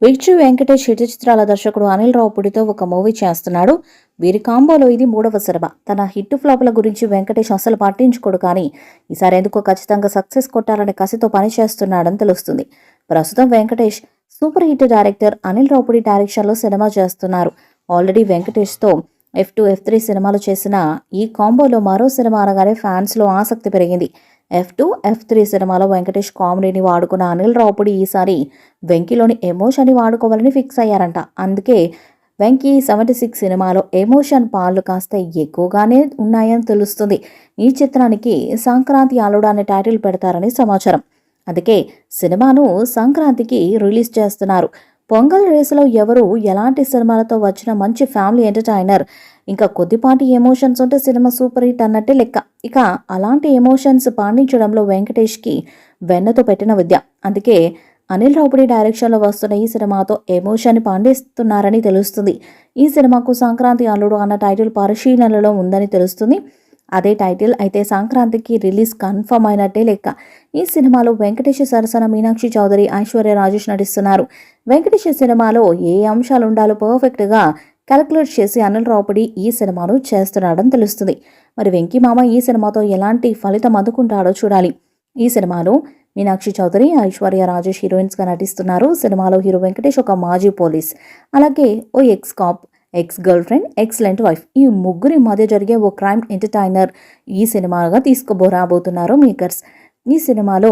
Victory Venkatesh hit చిత్రాల దర్శకుడు అనిల్ రావుపూడితో ఒక మూవీ చేస్తున్నాడు. వీరి కాంబోలో ఇది 3వ సినిమా. తన హిట్ ఫ్లాప్ల గురించి వెంకటేష్ అసలు పట్టించుకోడు, కానీ ఈసారి ఎందుకో ఖచ్చితంగా సక్సెస్ కొట్టాలనే కసితో పనిచేస్తున్నాడని తెలుస్తుంది. ప్రస్తుతం Venkatesh super hit director Anil Ravipudi డైరెక్షన్లో సినిమా చేస్తున్నారు. ఆల్రెడీ వెంకటేష్తో F2, F3 సినిమాలు చేసిన ఈ కాంబోలో మరో సినిమా అనగానే ఫ్యాన్స్లో ఆసక్తి పెరిగింది. F2, F3 సినిమాలో వెంకటేష్ కామెడీని వాడుకున్న అనిల్ రావుపూడి ఈసారి వెంకీలోని ఎమోషన్ని వాడుకోవాలని ఫిక్స్ అయ్యారంట. అందుకే వెంకీ 76 సినిమాలో ఎమోషన్ పాళ్ళు కాస్త ఎక్కువగానే ఉన్నాయని తెలుస్తుంది. ఈ చిత్రానికి సంక్రాంతి అల్లుడు అనే టైటిల్ పెడతారని సమాచారం. అందుకే సినిమాను సంక్రాంతికి రిలీజ్ చేస్తున్నారు. పొంగల్ రేసులో ఎవరు ఎలాంటి సినిమాలతో వచ్చిన మంచి ఫ్యామిలీ ఎంటర్టైనర్, ఇంకా కొద్దిపాటి ఎమోషన్స్ ఉంటే సినిమా సూపర్ హిట్ అన్నట్టే లెక్క. ఇక అలాంటి ఎమోషన్స్ పండించడంలో వెంకటేష్కి వెన్నతో పెట్టిన విద్య. అందుకే అనిల్ రావుపూడి డైరెక్షన్లో వస్తున్న ఈ సినిమాతో ఎమోషన్ పండిస్తున్నారని తెలుస్తుంది. ఈ సినిమాకు సంక్రాంతి అల్లుడు అన్న టైటిల్ పరిశీలనలో ఉందని తెలుస్తుంది. అదే టైటిల్ అయితే సంక్రాంతికి రిలీజ్ కన్ఫర్మ్ అయినట్టే లెక్క. ఈ సినిమాలో వెంకటేష్ సరసన మీనాక్షి చౌదరి, ఐశ్వర్య రాజేష్ నటిస్తున్నారు. వెంకటేష్ సినిమాలో ఏ అంశాలు ఉండాలో పర్ఫెక్ట్గా క్యాలిక్యులేట్ చేసి అనిల్ రావుపూడి ఈ సినిమాను చేస్తున్నాడని తెలుస్తుంది. మరి వెంకీ మామ ఈ సినిమాతో ఎలాంటి ఫలితం అందుకుంటాడో చూడాలి. ఈ సినిమాలో మీనాక్షి చౌదరి, ఐశ్వర్య రాజేష్ హీరోయిన్స్గా నటిస్తున్నారు. సినిమాలో హీరో వెంకటేష్ ఒక మాజీ పోలీస్, అలాగే ఓ ex cop, ex girl friend, excellent wife, ఈ ముగ్గురి మధ్య జరిగే ఓ క్రైమ్ ఎంటర్టైనర్ ఈ సినిమాగా తీసుకురాబోతున్నారు మేకర్స్. ఈ సినిమాలో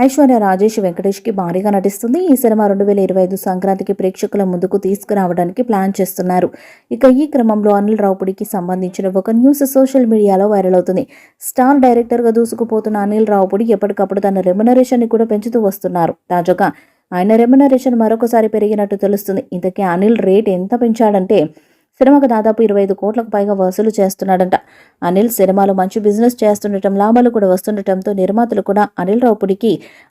ఐశ్వర్య రాజేష్ వెంకటేష్కి భారీగా నటిస్తుంది. ఈ సినిమా 2025 సంక్రాంతికి ప్రేక్షకుల ముందుకు తీసుకురావడానికి ప్లాన్ చేస్తున్నారు. ఇక ఈ క్రమంలో అనిల్ రావుపూడికి సంబంధించిన ఒక న్యూస్ సోషల్ మీడియాలో వైరల్ అవుతుంది. స్టార్ డైరెక్టర్గా దూసుకుపోతున్న అనిల్ రావుపూడి ఎప్పటికప్పుడు తన రెమ్యునరేషన్ని కూడా పెంచుతూ వస్తున్నారు. తాజాగా ఆయన రెమ్యునరేషన్ మరొకసారి పెరిగినట్టు తెలుస్తుంది. ఇంతకీ అనిల్ రేట్ ఎంత పెంచాడంటే సినిమాకు దాదాపు 25 కోట్లకు పైగా వసూలు చేస్తున్నాడంట. అనిల్ సినిమాలో మంచి బిజినెస్ చేస్తుండటం, లాభాలు కూడా వస్తుండటంతో నిర్మాతలు కూడా అనిల్ రావుపూడికి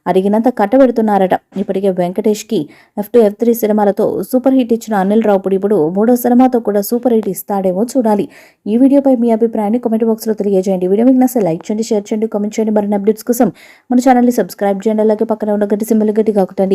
అడిగినంత కట్టబెడుతున్నారట. ఇప్పటికే వెంకటేష్కి F2, F3 సినిమాలతో సూపర్ హిట్ ఇచ్చిన అనిల్ రావుపూడి ఇప్పుడు 3వ సినిమాతో కూడా సూపర్ హిట్ ఇస్తాడేమో చూడాలి. ఈ వీడియోపై మీ అభిప్రాయాన్ని కామెంట్ బాక్స్లో తెలియజేయండి. వీడియో మీకు నచ్చితే లైక్ చేయండి, షేర్ చేయండి, కామెంట్ చేయండి. మరిన్ని అప్డేట్స్ కోసం మన ఛానల్ని సబ్స్క్రైబ్ చేయండి. అలాగే పక్కన ఉన్న గంట సింబల్ గట్టిగా కొట్టండి.